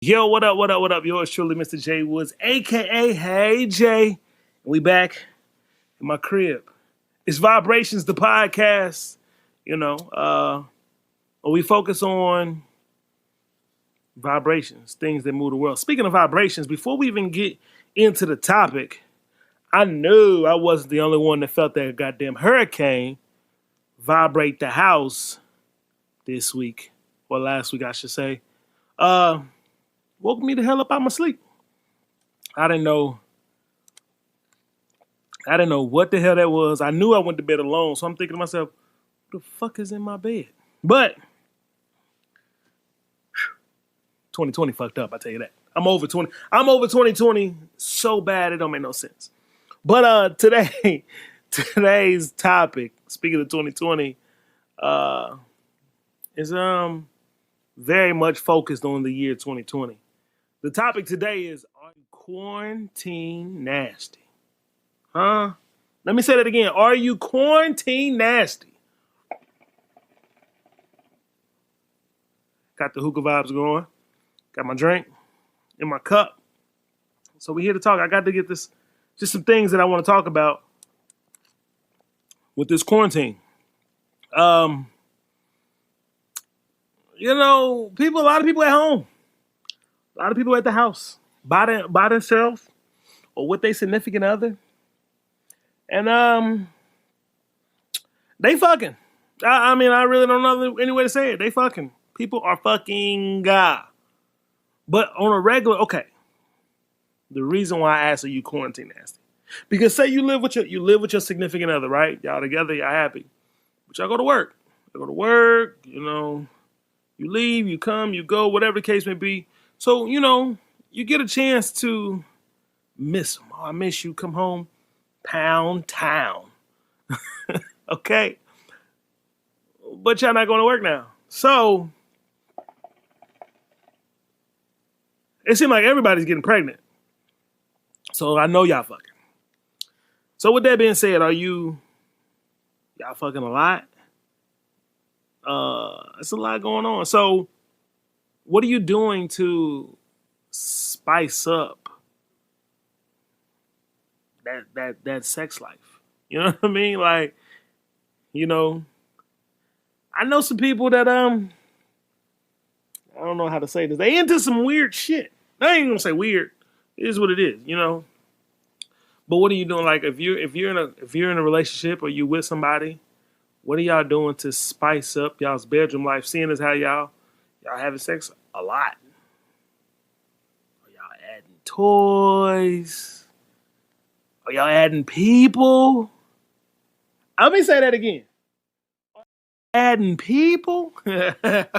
Yo, what up, what up, what up? Yours truly, Mr. J Woods, aka Hey Jay. We back in my crib. It's Vibrations, the podcast. You know, we focus on vibrations, things that move the world. Speaking of vibrations, before we even get into the topic, I knew I wasn't the only one that felt that goddamn hurricane vibrate the house this week, or last week, I should say. Uh, Woke me the hell up out my sleep. I didn't know. I didn't know what the hell that was. I knew I went to bed alone, so I'm thinking to myself, "What the fuck is in my bed?" But 2020 fucked up. I tell you that. I'm over 20. I'm over 2020 so bad it don't make no sense. But today, today's topic, speaking of 2020, is very much focused on the year 2020. The topic today is, are you quarantine nasty? Huh? Let me say that again. Are you quarantine nasty? Got the hookah vibes going. Got my drink in my cup. So we're here to talk. I got to get this, just some things that I want to talk about with this quarantine. A lot of people at home. A lot of people at the house by themselves or with their significant other. And they fucking. I mean, I really don't know any way to say it. They fucking. People are fucking. But on a regular, okay. The reason why I asked, are you quarantine nasty? Because say you live with your significant other, right? Y'all together, y'all happy. But y'all go to work. You go to work, you leave, you come, you go, whatever the case may be. So, you get a chance to miss them. Oh, I miss you. Come home. Pound town. Okay? But y'all not going to work now. So, it seems like everybody's getting pregnant. So, I know y'all fucking. So, with that being said, y'all fucking a lot? It's a lot going on. So, what are you doing to spice up that sex life? You know what I mean? Like, I know some people that I don't know how to say this. They into some weird shit. I ain't gonna say weird. It is what it is, But what are you doing? Like, if you're in a relationship or you with somebody, what are y'all doing to spice up y'all's bedroom life? Seeing as how y'all having sex a lot. Are y'all adding toys? Are y'all adding people? Let me say that again. Adding people? Like,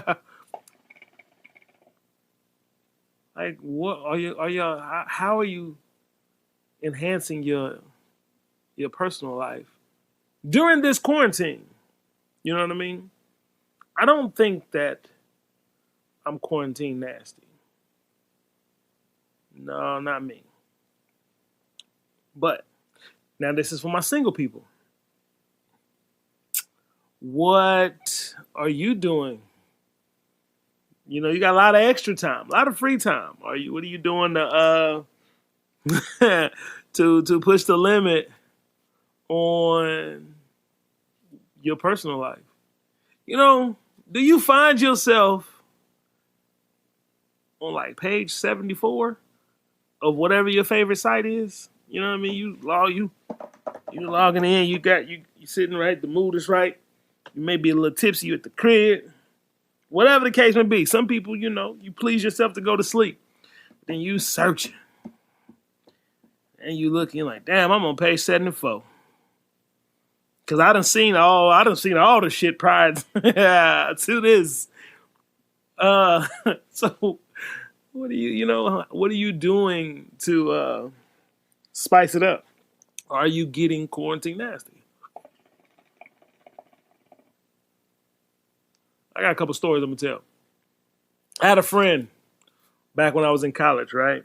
what are y'all? How are you enhancing your personal life during this quarantine? You know what I mean? I don't think that I'm quarantine nasty. No, not me. But now this is for my single people. What are you doing? You got a lot of extra time, a lot of free time. What are you doing to to push the limit on your personal life? Do you find yourself on like page 74 of whatever your favorite site is? You know what I mean? You logging in, you sitting right, the mood is right. You may be a little tipsy, you at the crib. Whatever the case may be. Some people, you please yourself to go to sleep. Then you searching. And you looking like, damn, I'm on page 74. Cause I done seen all the shit prior to this. So what are you doing to spice it up? Are you getting quarantine nasty? I got a couple stories I'm gonna tell. I had a friend back when I was in college, right?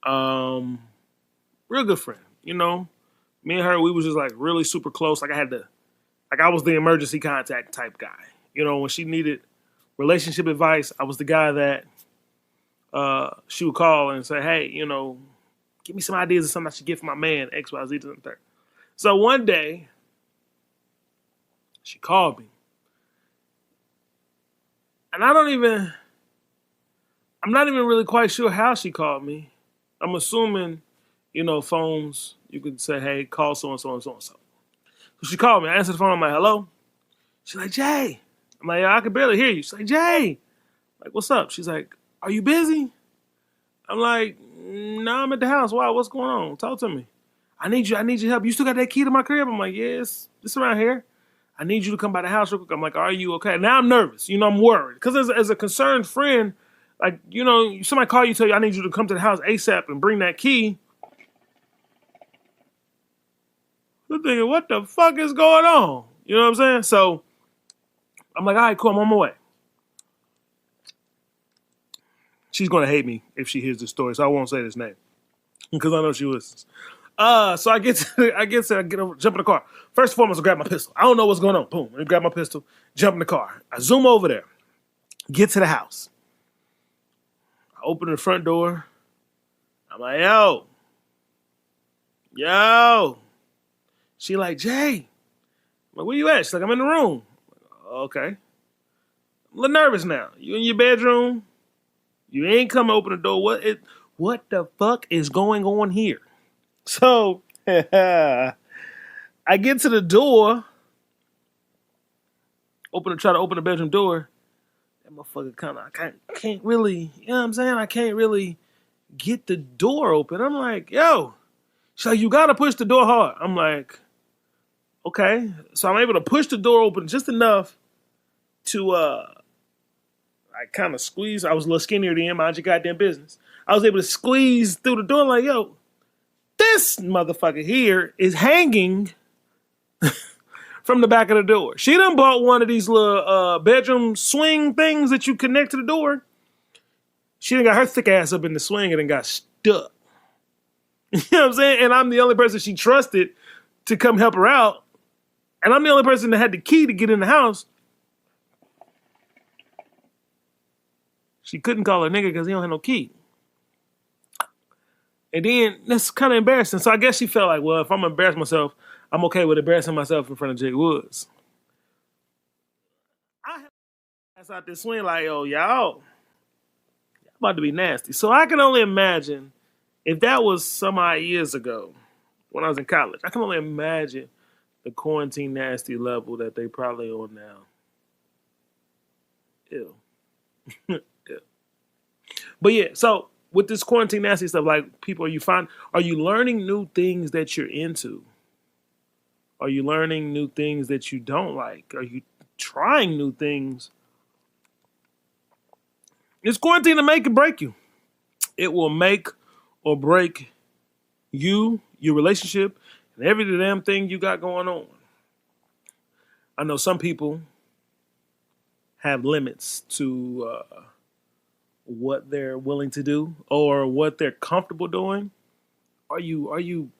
Real good friend. Me and her, we was just like really super close. Like I was the emergency contact type guy. When she needed relationship advice. I was the guy that she would call and say, hey, give me some ideas of something I should get for my man, X, Y, Z, to the third. So one day, she called me. And I'm not even really quite sure how she called me. I'm assuming, phones, you could say, hey, call so-and-so and so-and-so. So she called me. I answered the phone. I'm like, hello? She's like, Jay. I'm like, I can barely hear you. She's like, Jay. I'm like, what's up? She's like, are you busy? I'm like, no, I'm at the house. Why? What's going on? Talk to me. I need your help. You still got that key to my crib? I'm like, yes, it's around here. I need you to come by the house real quick. I'm like, are you okay? Now I'm nervous. I'm worried. Because as a concerned friend, like, somebody call you, tell you, I need you to come to the house ASAP and bring that key. I'm thinking, what the fuck is going on? You know what I'm saying? So I'm like, all right, cool. I'm on my way. She's going to hate me if she hears this story, so I won't say this name because I know she listens. So I jump in the car. First and foremost, I grab my pistol. I don't know what's going on. Boom. I grab my pistol, jump in the car. I zoom over there, get to the house. I open the front door. I'm like, yo. She like, Jay. I'm like, where you at? She's like, I'm in the room. Okay. I'm a little nervous now. You in your bedroom? You ain't come open the door. What the fuck is going on here? So I get to the door, try to open the bedroom door. That motherfucker I can't really, you know what I'm saying? I can't really get the door open. I'm like, yo. She's like, you gotta push the door hard. I'm like, okay. So I'm able to push the door open just enough to I kind of squeeze. I was a little skinnier than mind your goddamn business. I was able to squeeze through the door like, yo, this motherfucker here is hanging from the back of the door. She done bought one of these little bedroom swing things that you connect to the door. She done got her thick ass up in the swing and then got stuck. You know what I'm saying? And I'm the only person she trusted to come help her out. And I'm the only person that had the key to get in the house. She couldn't call her nigga because he don't have no key. And then that's kind of embarrassing. So I guess she felt like, well, if I'm going to embarrass myself, I'm okay with embarrassing myself in front of Jake Woods. I had out this swing like, yo, y'all about to be nasty. So I can only imagine if that was some odd years ago when I was in college. I can only imagine the quarantine nasty level that they probably on now. Ew. Ew. But yeah, so with this quarantine nasty stuff, like people, are you learning new things that you're into? Are you learning new things that you don't like? Are you trying new things? It's quarantine to make or break you. It will make or break you, your relationship, and every damn thing you got going on. I know some people have limits to what they're willing to do or what they're comfortable doing. Are you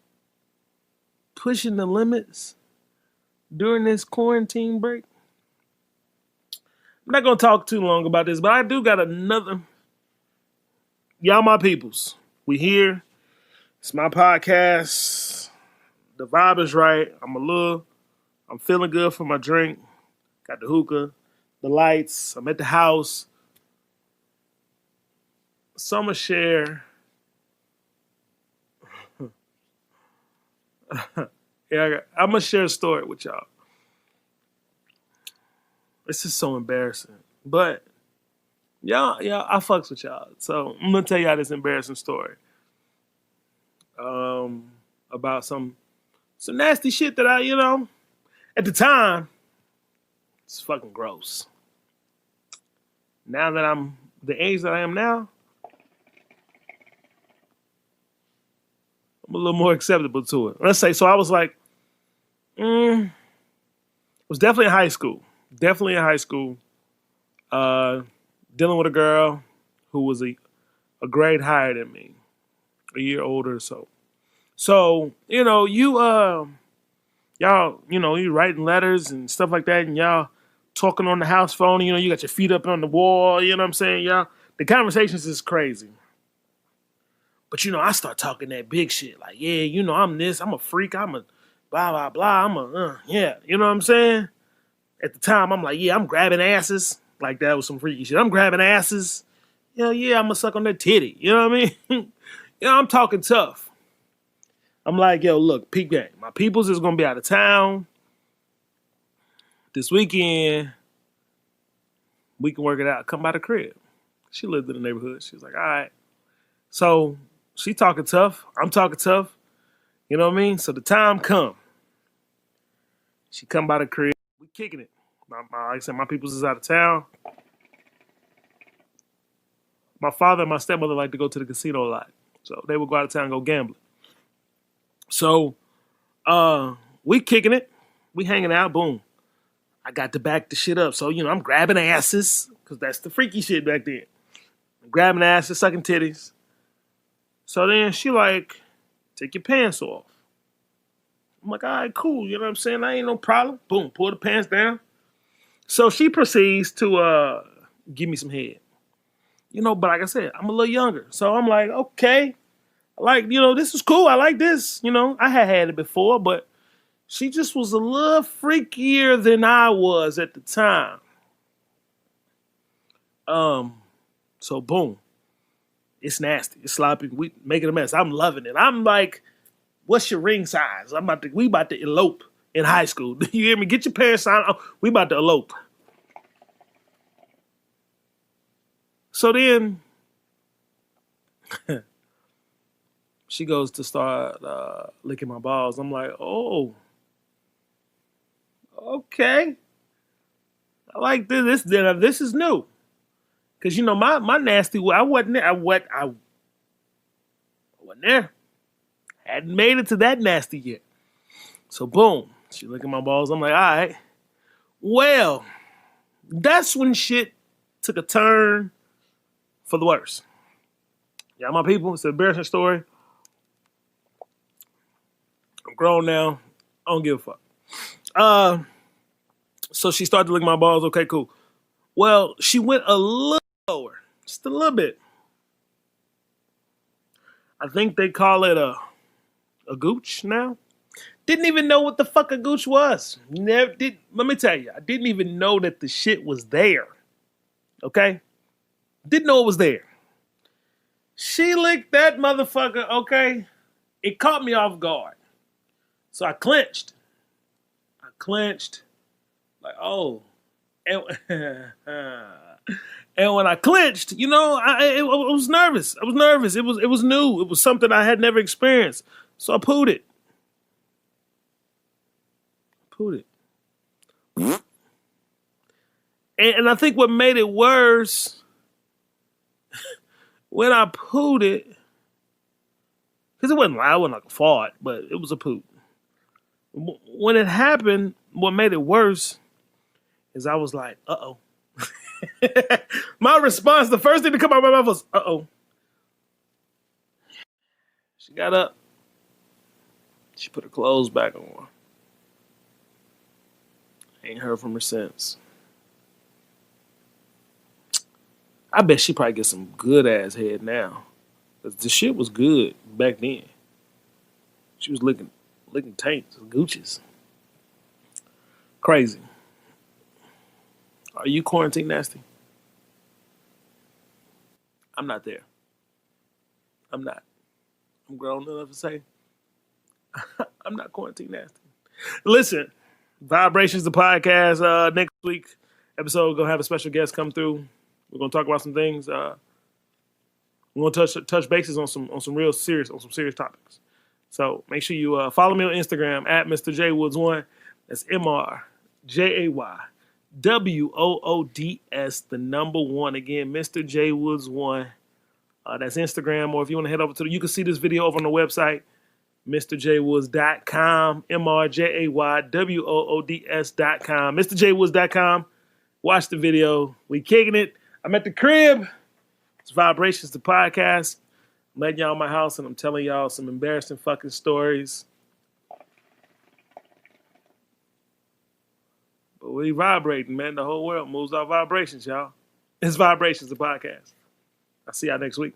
pushing the limits during this quarantine break? I'm not going to talk too long about this, but I do got another. Y'all my peoples. We here. It's my podcast. The vibe is right. I'm feeling good for my drink. Got the hookah, the lights. I'm at the house. So I'm going to share. I'm going to share a story with y'all. This is so embarrassing. But y'all, I fucks with y'all. So I'm going to tell y'all this embarrassing story. About some nasty shit that at the time, it's fucking gross. Now that I'm the age that I am now, I'm a little more acceptable to it. Let's say, so I was like, was definitely in high school. Dealing with a girl who was a grade higher than me, a year older or so. So, y'all, you writing letters and stuff like that, and y'all talking on the house phone. You know, you got your feet up on the wall. You know what I'm saying, y'all? The conversations is crazy. But, you know, I start talking that big shit. Like, yeah, you know, I'm this. I'm a freak. I'm a blah, blah, blah. I'm a, yeah. You know what I'm saying? At the time, I'm like, yeah, I'm grabbing asses. Like, that was some freaky shit. I'm grabbing asses. Hell yeah, I'm going to suck on that titty. You know what I mean? You know, I'm talking tough. I'm like, yo, look, peep game. My peoples is going to be out of town this weekend. We can work it out. Come by the crib. She lived in the neighborhood. She was like, all right. So she talking tough. I'm talking tough. You know what I mean? So the time come. She come by the crib. We kicking it. Like I said, my peoples is out of town. My father and my stepmother like to go to the casino a lot. So they would go out of town and go gambling. So we kicking it. We hanging out. Boom. I got to back the shit up. So, you know, I'm grabbing asses because that's the freaky shit back then. I'm grabbing asses, sucking titties. So then she like, take your pants off. I'm like, all right, cool. You know what I'm saying? I ain't no problem. Boom, pull the pants down. So she proceeds to give me some head. You know, but like I said, I'm a little younger. So I'm like, okay. Like, you know, this is cool. I like this. You know, I had it before, but she just was a little freakier than I was at the time. So boom. It's nasty. It's sloppy. We making a mess. I'm loving it. I'm like, what's your ring size? We about to elope in high school. Do you hear me? Get your parents signed. Oh, we about to elope. So then she goes to start licking my balls. I'm like, oh, okay. I like this. This is new. Cause you know my nasty. I wasn't there. I wasn't there. Hadn't made it to that nasty yet. So boom, she licking my balls. I'm like, all right. Well, that's when shit took a turn for the worse. Yeah, my people. It's an embarrassing story. I'm grown now. I don't give a fuck. So she started to lick my balls. Okay, cool. Well, she went a little lower, just a little bit. I think they call it a gooch now. Didn't even know what the fuck a gooch was. Never did. Let me tell you, I didn't even know that the shit was there. Okay, didn't know it was there. She licked that motherfucker. Okay, it caught me off guard, so I clenched. Like, oh, and, and when I clenched, you know, I was nervous. I was nervous. It was new. It was something I had never experienced. So I pooed it. And I think what made it worse when I pooed it, because it wasn't loud, it wasn't like a fart, but it was a poop. When it happened, what made it worse is I was like, uh-oh. My response, the first thing to come out of my mouth was, uh-oh. She got up. She put her clothes back on. Ain't heard from her since. I bet she probably gets some good ass head now. Cause the shit was good back then. She was licking taints, gooches. Crazy. Are you quarantine nasty? I'm not there. I'm not. I'm grown enough to say I'm not quarantine nasty. Listen, Vibrations, the podcast. Next week episode, we're gonna have a special guest come through. We're gonna talk about some things. We're gonna touch bases on some serious topics. So make sure you follow me on Instagram at Mr. J Woods 1. That's MrJaywoods, the number 1. Again, Mr. J Woods 1. That's Instagram, or if you want to head over to you can see this video over on the website, MrJaywoods.com, MrJaywoods.com, MrJaywoods.com. Watch the video. We kicking it. I'm at the crib. It's Vibrations, the podcast. I'm letting y'all in my house, and I'm telling y'all some embarrassing fucking stories. But We vibrating, man. The whole world moves off vibrations, y'all. It's Vibrations, the podcast. I'll see y'all next week.